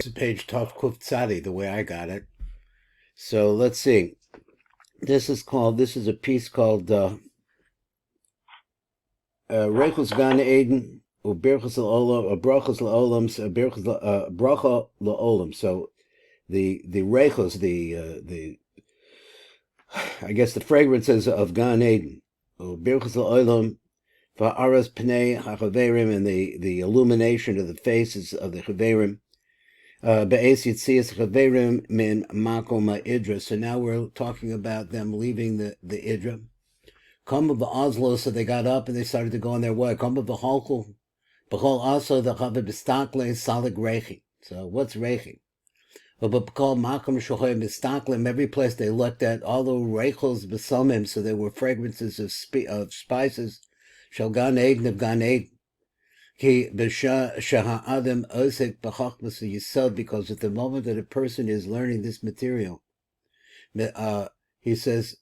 This is page Tov Kuf Tzadi, the way I got it. So let's see. This is a piece called Reichus Gan Eden, Ubirchus La'olam, Brachus La'olam, Bracha La'olam. So the Reichus, the I guess the fragrances of Gan Eden, Ubirchus La'olam, Va'aras Pnei HaChaverim, and the illumination of the faces of the Chaverim. Be'ez Yitzias Chaverim min Makom Idra. So now we're talking about them leaving the Idra. Come of the Oslo, so they got up and they started to go on their way. Come of the Halkul, B'chol also the Chaver B'stakle Salig Reichi. So what's Reichi? But B'chol Makom Shochoy B'stakle, every place they looked at, all the Reichels B'samim, so there were fragrances of spices, Shal Gan Eden of Gan Eden. Because at the moment that a person is learning this material, he says,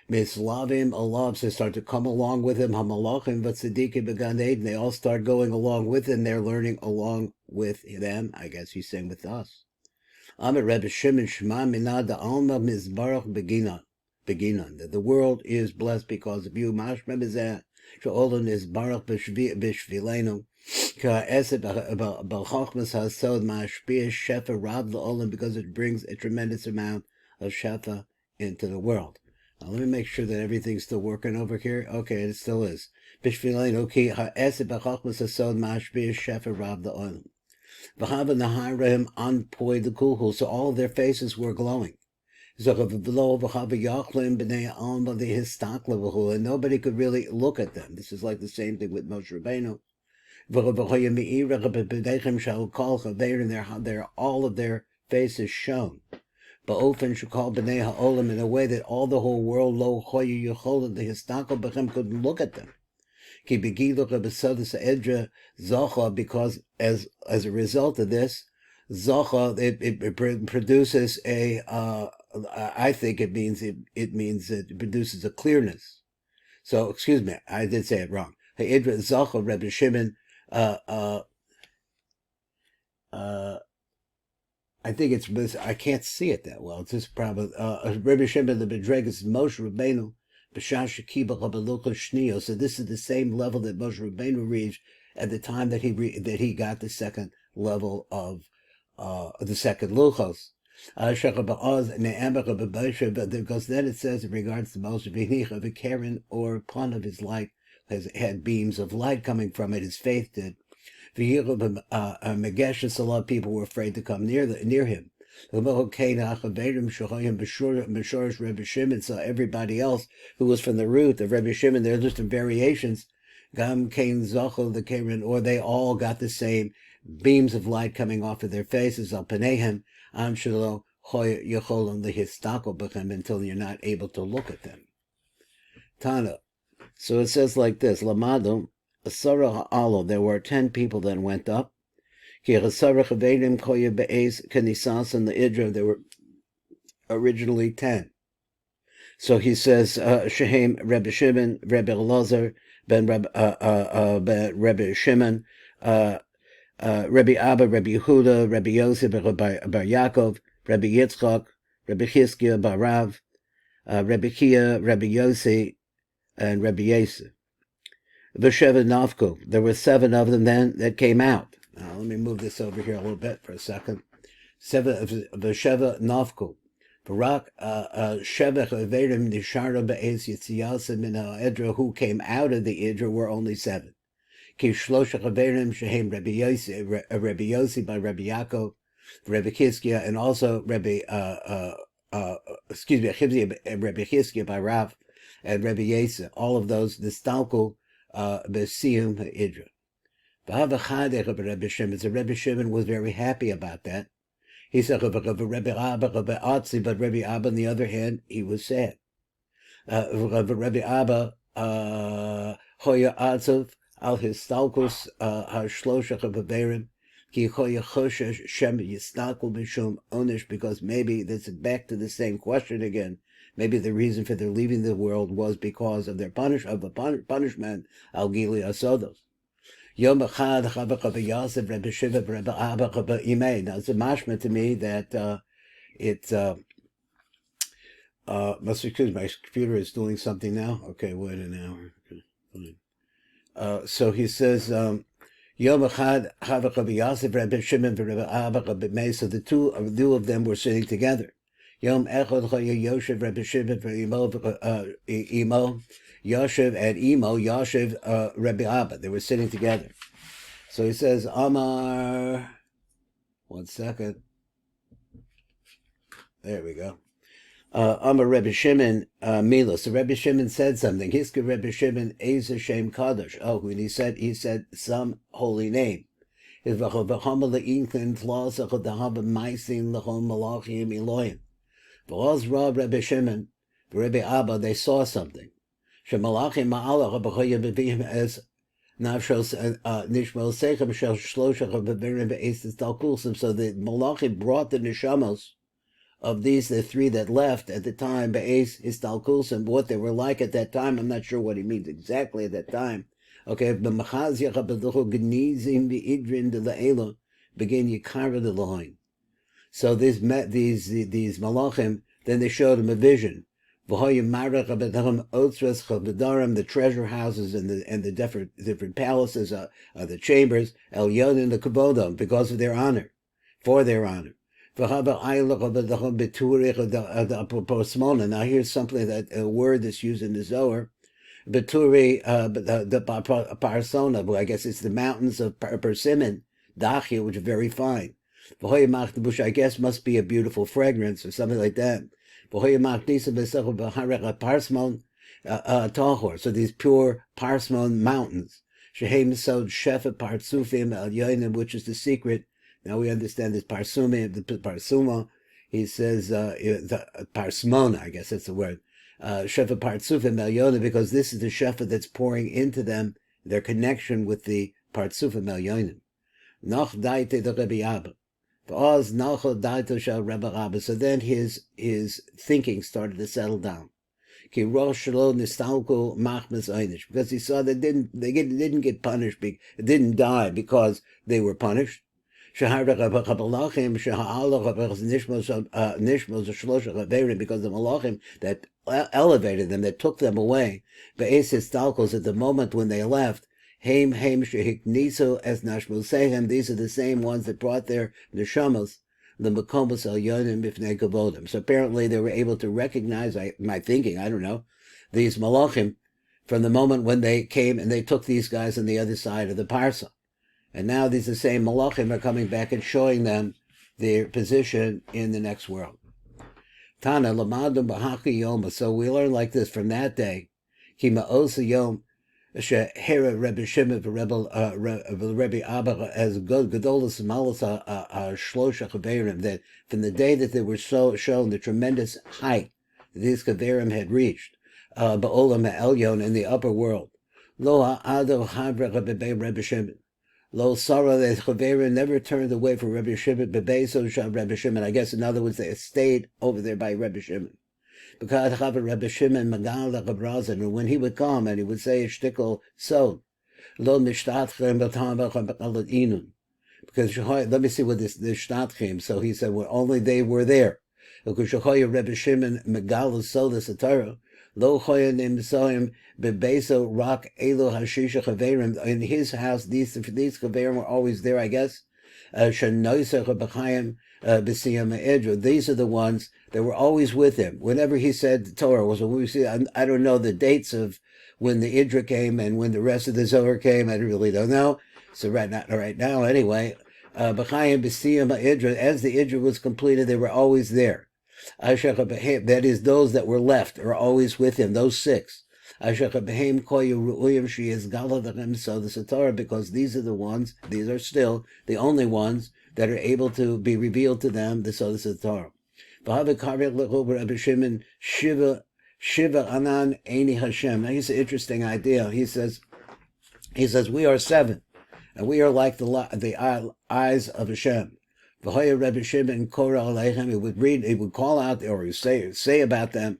Mislavim alav, they start to come along with him, Hamalachim v'tzadikim b'gan Eden, they all start going along with him, they're learning along with them. I guess he's saying with us. Amir Rebbe Shimon Shema Minad Alma Mizbarach Beginan, that the world is blessed because of you. Mashma Bezeh. She'olam is baruch b'shvilenu, ka'eset b'chachmas hasod ma'ashpia shefa rab l'olam, because it brings a tremendous amount of shefa into the world. Now let me make sure that everything's still working over here. Okay, it still is. B'shvilenu ki ha'eset b'chachmas hasod ma'ashpia shefa rab l'olam. V'hava naharahim an poi d'kulhu, so all of their faces were glowing. And nobody could really look at them. This is like the same thing with Moshe Rabbeinu. They're all of their faces shone. In a way that all the whole world couldn't look at them. Because as a result of this, it produces a I think it means it produces a clearness. So excuse me, I did say it wrong. Idra Zacha Rebbe Shimon. I think it's, I can't see it that well. It's just probably Rebbe Shimon the Bedregas Moshe Rabbeinu b'Shash Kiba Chabelucha Shnio. So this is the same level that Moshe Rabbeinu reached at the time that he got the second level of the second luchos. Because then it says in regards to Moshe V'nicha v'Karen, or upon of his light had beams of light coming from it. His faith did. Megeshes, a lot of people were afraid to come near him. So everybody else who was from the root of Rebbe Shimon, there are different variations. Gam Kain Zachel the Karen, or they all got the same beams of light coming off of their faces. Al Panehem Am Shelo Hoy Yecholam the Histako Bechem, until you're not able to look at them. Tana. So it says like this: Lamadu Asara Ha'alo. There were 10 people that went up. Ki Asara Chaverim Koya Be'ez Kanisas and the Idra. There were originally 10. So he says Shehem Rebbe Shimon, Rebbe Elazar ben Rebbe Shimon, Rebbe Abba, Rebbe Yehuda, Rebbe Yosef bar Yaakov, Rebbe Yitzchak, Rebbe Chizkiah bar Rav, Rebbe Kia, Rebbe Yossi, and Rebbe Yosef. V'sheva Nafku. There were 7 of them then that came out. Now let me move this over here a little bit for a second. V'sheva Nafku. Barak Shevach Averim Nishara Be'ez Yitziyasa Min Ha'edra, who came out of the Idra, were only 7. Ki Shlosha Chaverim Shehem Rebbe Yossi by Rebbe Yaakov, Rebbe Chizkiah, and also Rebbe Chizkiah by Rav, and Rebbe Yesa. All of those Nistalku B'Siyum Ha'idra. V'Havachadeh Rebbe Shimon. So Rebbe Shimon was very happy about that. He said, Rebbe Abba, Rebbe Atzi, but Rebbe Abba, on the other hand, he was sad. Rebbe Abba, Hoya Atzov, Al Histalkus, Hashlosha Chaverim, Ki Hoya Chosha Shem Yistalku Mishum Onish, because maybe this is back to the same question again. Maybe the reason for their leaving the world was because of their punishment, Al Gili Asodos. Yom Echad Chaverim Rabbi Yosef Rabbi Shiva Rabbi Abba Rabbi Imei. Now it's a mashma to me that must excuse my computer is doing something now. Okay, wait an hour. So he says Yom Echad Chaverim Rabbi Yosef Rabbi Shimon Rabbi Abba Rabbi Imei. So the two of them were sitting together. Yom Echad Yoshev Rabbi Shimon Imo Yoshev and Imo Yoshev Rabbi Abba. They were sitting together. So he says Amar. 1 second. There we go. Amar Rabbi Shimon Mila. So Rabbi Shimon said something. Hiska Rabbi Shimon Eza Shem Kadosh. Oh, when he said some holy name. They saw something. Rabbi Shimon, Rabbi Abba, they saw something. So the Malachim brought the neshamos of these, the three that left at the time, Be'ez Histalkulsim, what they were like at that time. I'm not sure what he means exactly at that time. Okay, begin Yikara de Loin. So these Malachim, then they showed him a vision. The treasure houses and the different palaces, the chambers, El Yod and the Kabodom, because of their honor, for their honor. Now here's something that a word that's used in the Zohar. Beturi, the Parsona, I guess it's the mountains of Persimmon, Dachia, which are very fine. Which I guess must be a beautiful fragrance or something like that. So these pure Parsmon mountains, which is the secret. Now we understand this Parsuma. He says the Parsmona, I guess that's the word. Shefa Partsufim Elyona, because this is the Shefa that's pouring into them their connection with the Partsufim Elyonim. Noch daite the Rebbe Abba. So then his thinking started to settle down. Because he saw they didn't get punished, didn't die because they were punished. Because the Malachim that elevated them, that took them away, at the moment when they left, these are the same ones that brought their neshamos, the Makomos El Yonim Bifnei Kavodim. So apparently they were able to recognize, my thinking, I don't know, these Malachim from the moment when they came and they took these guys on the other side of the Parsa. And now these the same Malachim are coming back and showing them their position in the next world. Tana Lamadum Bahaki Yoma. So we learn like this from that day. Kima Osa Yom. Shehera Rebbe Shimon Rebbe Abba as Gedolas Malasa Shlosha Chaverim, that from the day that they were shown the tremendous height that these Chaverim had reached, Ba'olam Elyon in the upper world. Lo Ha'ado Havra Rebbe Shimon. Lo Sarah, the Chaverim never turned away from Rebbe Shimon, Bebeso Shah Rebbe Shimon. I guess in other words, they stayed over there by Rebbe Shimon. Because Rebbe Shimon Magal Rabrazin, and when he would come and he would say a shtickle so, lo mishtatchem inun. Because let me see what this shtatchem. So he said, well, only they were there. Because Rebbe Shimon Magal so the Satara. Lo choyanim sohim bebeso rak elo hashisha chaverim. In his house, these chaverim were always there, I guess. Shanoisa chabachayim b'siyam Idra. These are the ones that were always with him. Whenever he said the Torah was, we see, I don't know the dates of when the Idra came and when the rest of the Zohar came. I really don't know. So right now, anyway, b'chayim b'siyam Idra. As the Idra was completed, they were always there. That is, those that were left are always with him, those 6. So the Satorah, because these are the ones, these are still the only ones that are able to be revealed to them, the Satorah. Shiva Anan Eini Hashem. Now here's an interesting idea. He says, we are 7, and we are like the eyes of Hashem. Rebbe Shimon Korah Aleichem, he would call out, or say about them.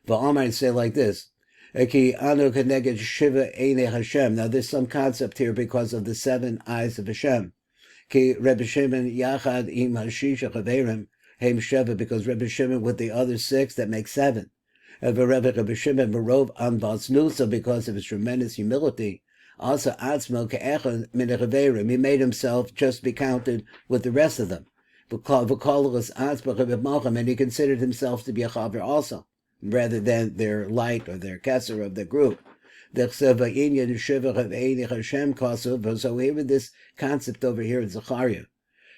V'Amar, he'd say like this: Ki anu keneged shiva einei Hashem. Now there's some concept here because of the 7 eyes of Hashem. Ki Rebbe Shimon yachad im hashisha chaverim heim sheva, because Rebbe Shimon with the other 6, that makes 7. Rebbe Shimon merov an vasnusa, because of his tremendous humility. Also atzmo ke'echad min chaverim. He made himself just be counted with the rest of them. And he considered himself to be a chaver also, rather than their light or their kesser of the group. So even this concept over here in Zechariah,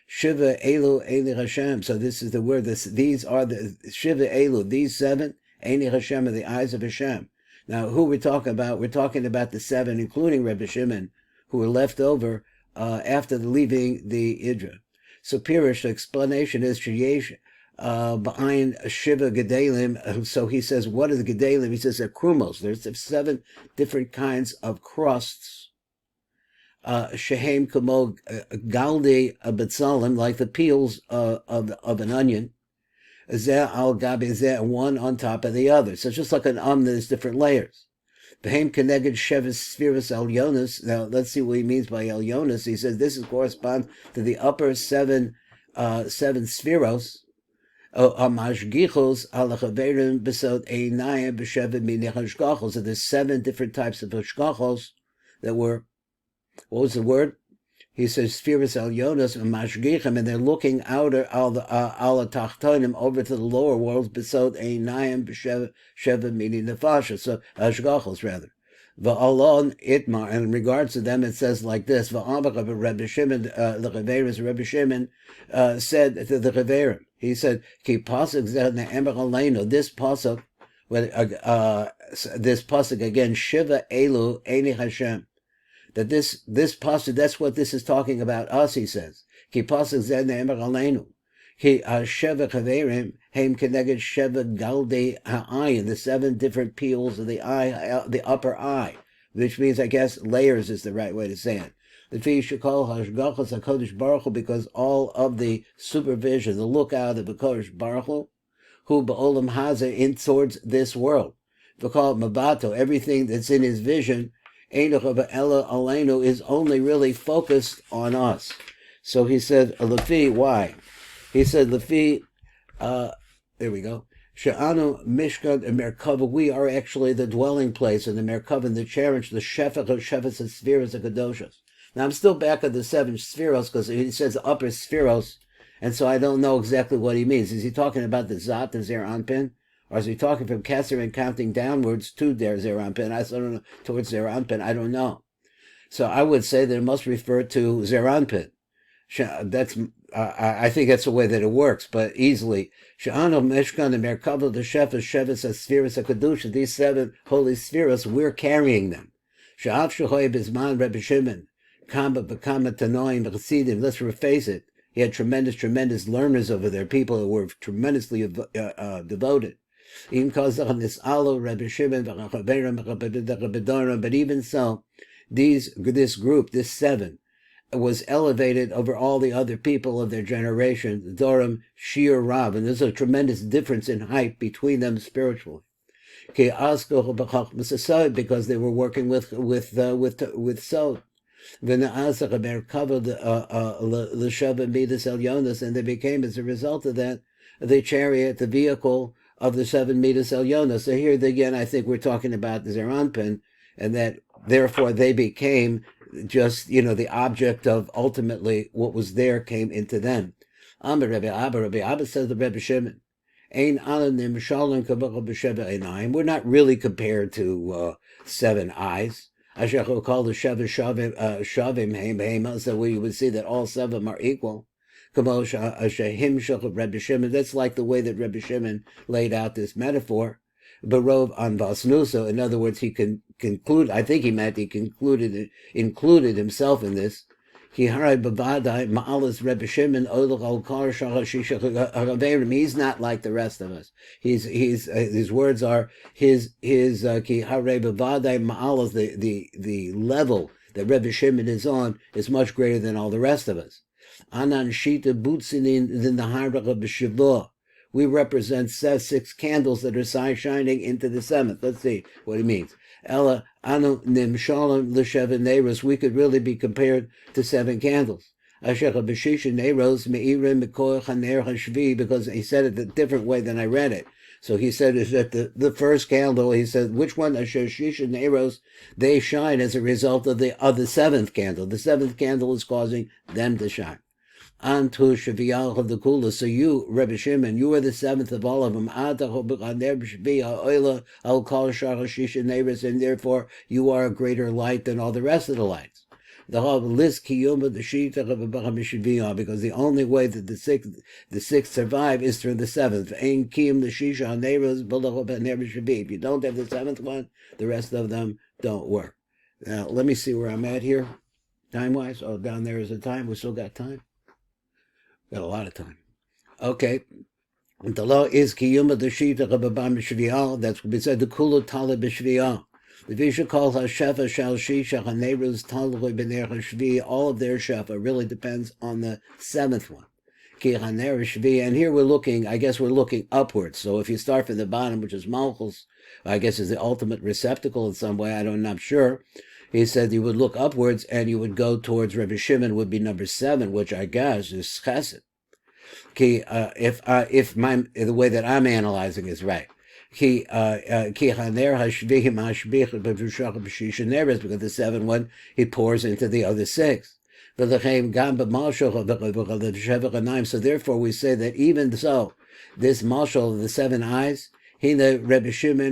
Shiva Elu Eini Hashem. So this is the word. These are the Shiva Elu. These 7 Eini Hashem are the eyes of Hashem. Now, who we're talking about? We're talking about the 7, including Rebbe Shimon, who were left over after leaving the Idra. So Pirish, the explanation is Sheyesh behind Shiva Gedalim. So he says, what are the Gedalim? He says they're krumos. There's 7 different kinds of crusts. Shehem Kamo Galdi Abetzalim, like the peels of an onion. Zeh al Gabi Zeh, one on top of the other. So it's just like an there's different layers. Behem Keneged Shevis Spheris El Yonas. Now let's see what he means by El Yonas. He says this corresponds to the upper 7 spheros. Amashgichos al Chaverim besod einayim b'shevet mini hashgachos. So there's 7 different types of hashgachos that were. What was the word? He says Spheris El Yonas and Mashgichim, and they're looking out al tachtonim over to the lower worlds. Besod einayim b'shevet mini nefasha. So hashgachos rather. Va'alon itmar, and in regards to them, it says like this: Va'amar Rebbe Shimon, the Chaverim, Rebbe Shimon said to the Chaverim, he said, "Ki pasuk zeh ne'emer aleinu." This pasuk again, Shiva Elu Eini Hashem. That this pasuk, that's what this is talking about us. He says, "Ki pasuk zeh ne'emer aleinu." Ki Sheva Chaverim heim keneged Sheva Galdi ha'ayin, the 7 different peels of the eye, the upper eye, which means, I guess, layers is the right way to say it. The Fi Shekol Hashgachos HaKodesh Baruch Hu, because all of the supervision, the lookout of the Kodesh Baruch Hu, who ba'olam hazeh, in towards this world, v'kol mabato, everything that's in his vision, Einoch Ela Aleinu, is only really focused on us. So he said, Lefi, why? He said, Lefi, there we go. She'anu Mishkan and Merkava, we are actually the dwelling place, and the Merkava and the cherish, the Shefach of Shefas and Spheres of Kadoshas. Now I'm still back at the 7 Spheros, because he says the upper Spheros, and so I don't know exactly what he means. Is he talking about the Zat and Zer Anpin? Or is he talking from Kesser and counting downwards to der Zer Anpin? I don't know, towards Zer Anpin, I don't know. So I would say that it must refer to Zer Anpin. That's I think that's the way that it works, but easily. She'anu Mishkan and Merkava the Shefas Shevas Spheres HaKadosh, these 7 holy spheres, we're carrying them. She'av Shehoy Bizman Rebbe Shimon, Kamba B'Kama Tanoim B'Chassidim, let's reface it. He had tremendous learners over there, people who were tremendously devoted. But even so, this group, this 7, was elevated over all the other people of their generation, the Dorim, shiur Rav, and there's a tremendous difference in height between them spiritually. Because they were working with Sod. And they became, as a result of that, the chariot, the vehicle of the 7 Midas Elyonos. So here again, I think we're talking about the Zer Anpin, and that therefore they became just, the object of ultimately what was there came into them. Rabbi Abba says the Rebbe Shimon, we're not really compared to 7 eyes. Asher called the Shavim, so we would see that all 7 are equal. That's like the way that Rebbe Shimon laid out this metaphor. Barov on Vasnuso, in other words, he can conclude, I think he meant he included himself in this. He's not like the rest of us. His words are the level that Rebbe Shimon is on is much greater than all the rest of us. Anan Shita Butzinin than the Harach of B'Shavua, we represent 6 candles that are shining into the 7th. Let's see what he means. Ella anu nimshalim l'sheven neiros. We could really be compared to 7 candles. Asher b'shisha neiros me'irim mikoach haner hashvi, because he said it a different way than I read it. So he said is that the first candle, he said, which one? Asher shisha neiros, they shine as a result of the 7th candle. The 7th candle is causing them to shine. Antu Shaviyal of the Kula. So you, Rebbe Shimon, you are the 7th of all of them. And therefore you are a greater light than all the rest of the lights. Because the only way that the sixth survive is through the 7th. If you don't have the 7th one, the rest of them don't work. Now let me see where I'm at here, time-wise. Oh, down there is the time. We still got time. Got a lot of time. Okay. The law is kiyuma the shita rababam b'shviyah. That's what we said. The kulu tala b'shviyah. The visha calls hashefa shal shisha haneirus talui b'ner hashvi. All of their shefa really depends on the 7th one. Ki haner hashvi. And here we're looking upwards. So if you start from the bottom, which is malchus, I guess is the ultimate receptacle in some way. I'm not sure. He said you would look upwards and you would go towards Rebbe Shimon would be number 7, which I guess is chesed. If the way that I'm analyzing is right. Because the 7 one he pours into the other 6. So therefore we say that even so, this mashal of the 7 eyes, he the Rebbe Shimon